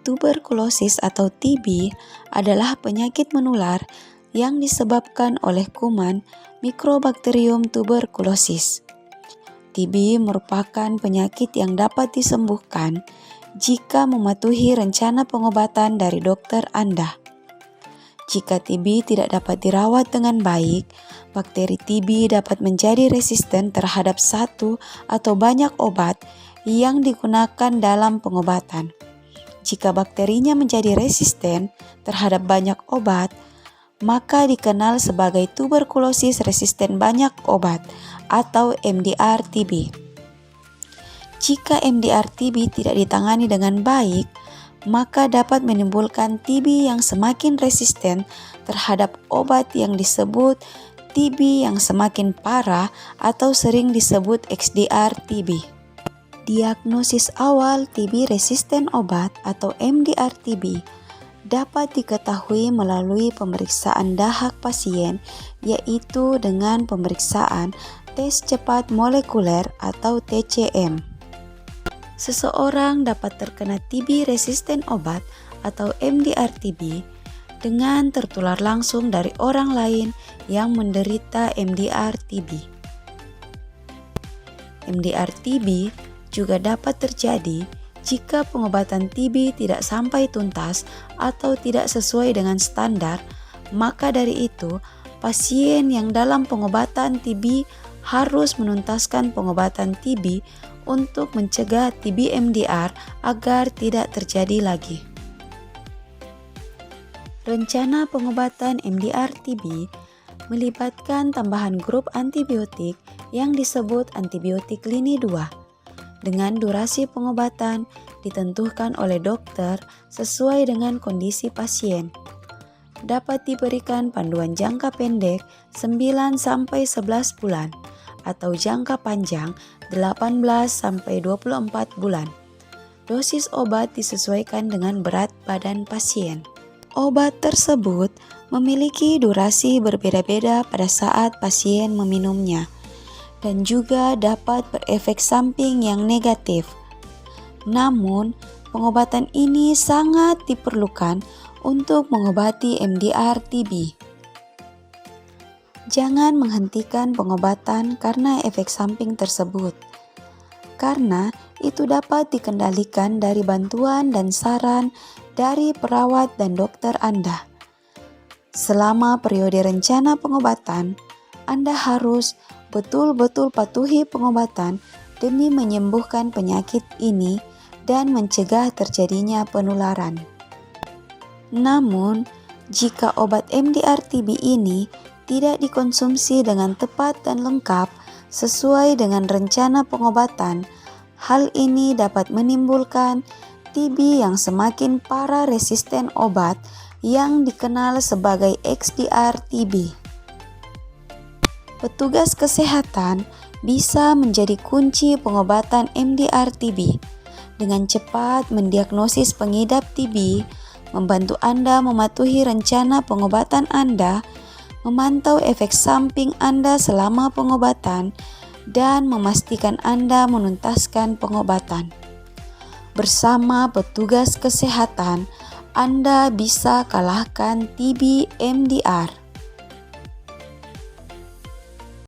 Tuberkulosis atau TB adalah penyakit menular yang disebabkan oleh kuman Mycobacterium tuberculosis. TB merupakan penyakit yang dapat disembuhkan jika mematuhi rencana pengobatan dari dokter Anda. Jika TB tidak dapat dirawat dengan baik, bakteri TB dapat menjadi resisten terhadap satu atau banyak obat yang digunakan dalam pengobatan. Jika bakterinya menjadi resisten terhadap banyak obat, maka dikenal sebagai tuberkulosis resisten banyak obat atau MDR-TB. Jika MDR-TB tidak ditangani dengan baik, maka dapat menimbulkan TB yang semakin resisten terhadap obat yang disebut TB yang semakin parah atau sering disebut XDR-TB. Diagnosis awal TB resisten obat atau MDR-TB dapat diketahui melalui pemeriksaan dahak pasien, yaitu dengan pemeriksaan tes cepat molekuler atau TCM. Seseorang dapat terkena TB resisten obat atau MDR-TB dengan tertular langsung dari orang lain yang menderita MDR-TB. MDR-TB juga dapat terjadi jika pengobatan TB tidak sampai tuntas atau tidak sesuai dengan standar. Maka dari itu, pasien yang dalam pengobatan TB harus menuntaskan pengobatan TB untuk mencegah TB MDR agar tidak terjadi lagi. Rencana pengobatan MDR-TB melibatkan tambahan grup antibiotik yang disebut antibiotik lini 2. Dengan durasi pengobatan ditentukan oleh dokter sesuai dengan kondisi pasien. Dapat diberikan panduan jangka pendek 9-11 bulan atau jangka panjang 18-24 bulan. Dosis obat disesuaikan dengan berat badan pasien. Obat tersebut memiliki durasi berbeda-beda pada saat pasien meminumnya dan juga dapat berefek samping yang negatif. Namun, pengobatan ini sangat diperlukan untuk mengobati MDR-TB. Jangan menghentikan pengobatan karena efek samping tersebut, karena itu dapat dikendalikan dari bantuan dan saran dari perawat dan dokter Anda. Selama periode rencana pengobatan, Anda harus betul-betul patuhi pengobatan demi menyembuhkan penyakit ini dan mencegah terjadinya penularan. Namun, jika obat MDR-TB ini tidak dikonsumsi dengan tepat dan lengkap sesuai dengan rencana pengobatan, hal ini dapat menimbulkan TB yang semakin parah resisten obat yang dikenal sebagai XDR-TB. Petugas kesehatan bisa menjadi kunci pengobatan MDR-TB dengan cepat mendiagnosis pengidap TB, membantu Anda mematuhi rencana pengobatan Anda, memantau efek samping Anda selama pengobatan, dan memastikan Anda menuntaskan pengobatan. Bersama petugas kesehatan, Anda bisa kalahkan TB MDR.